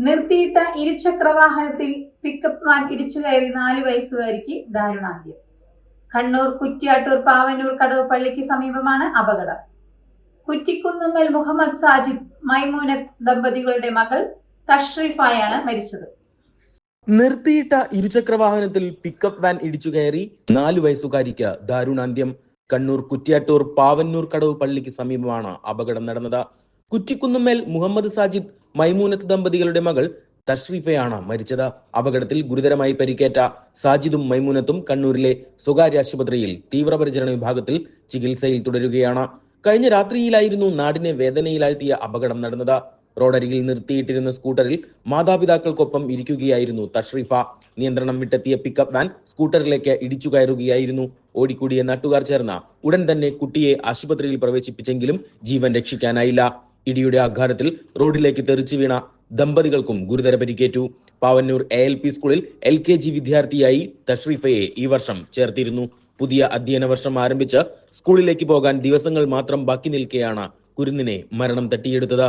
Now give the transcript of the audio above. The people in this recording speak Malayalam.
നിർത്തിയിട്ട ഇരുചക്ര വാഹനത്തിൽ പിക്കപ്പ് വാൻ ഇടിച്ചു കയറി 4 വയസ്സുകാരിക്ക് ദാരുണാന്ത്യം. കണ്ണൂർ കുറ്റ്യാട്ടൂർ പാവന്നൂർ കടവ് പള്ളിക്ക് സമീപമാണ് അപകടം. കുറ്റിക്കുന്നുമ്മൽ മുഹമ്മദ് സാജിദ് മൈമൂനത്ത് ദമ്പതികളുടെ മകൾ തഷ്രീഫയാണ് മരിച്ചത്. നിർത്തിയിട്ട ഇരുചക്ര വാഹനത്തിൽ പിക്കപ്പ് വാൻ ഇടിച്ചു കയറി 4 വയസ്സുകാരിക്ക് ദാരുണാന്ത്യം. കണ്ണൂർ കുറ്റ്യാട്ടൂർ പാവന്നൂർ കടവ് പള്ളിക്ക് സമീപമാണ് അപകടം നടന്നത്. കുറ്റിക്കുന്നുമ്മൽ മുഹമ്മദ് സാജിദ് മൈമൂനത്ത് ദമ്പതികളുടെ മകൾ തഷ്രീഫയാണ് മരിച്ചത്. അപകടത്തിൽ ഗുരുതരമായി പരിക്കേറ്റ സാജിദും മൈമൂനത്തും കണ്ണൂരിലെ സ്വകാര്യ ആശുപത്രിയിൽ തീവ്രപരിചരണ വിഭാഗത്തിൽ ചികിത്സയിൽ തുടരുകയാണ്. കഴിഞ്ഞ രാത്രിയിലായിരുന്നു നാടിനെ വേദനയിലാഴ്ത്തിയ അപകടം നടന്നത്. റോഡരികിൽ നിർത്തിയിട്ടിരുന്ന സ്കൂട്ടറിൽ മാതാപിതാക്കൾക്കൊപ്പം ഇരിക്കുകയായിരുന്നു തഷ്രീഫ. നിയന്ത്രണം വിട്ടെത്തിയ പിക്കപ്പ് വാൻ സ്കൂട്ടറിലേക്ക് ഇടിച്ചു കയറുകയായിരുന്നു. ഓടിക്കൂടിയ നാട്ടുകാർ ചേർന്ന ഉടൻ തന്നെ കുട്ടിയെ ആശുപത്രിയിൽ പ്രവേശിപ്പിച്ചെങ്കിലും ജീവൻ രക്ഷിക്കാനായില്ല. ഇടിയുടെ ആഘാതത്തിൽ റോഡിലേക്ക് തെറിച്ചു വീണ ദമ്പതികൾക്കും ഗുരുതര പരിക്കേറ്റു. പാവന്നൂർ ALP സ്കൂളിൽ LKG വിദ്യാർത്ഥിയായി തഷ്രീഫയെ ഈ വർഷം ചേർത്തിരുന്നു. പുതിയ അധ്യയന വർഷം ആരംഭിച്ച് സ്കൂളിലേക്ക് പോകാൻ ദിവസങ്ങൾ മാത്രം ബാക്കി നിൽക്കെയാണ് കുരുന്നിനെ മരണം തട്ടിയെടുത്തത്.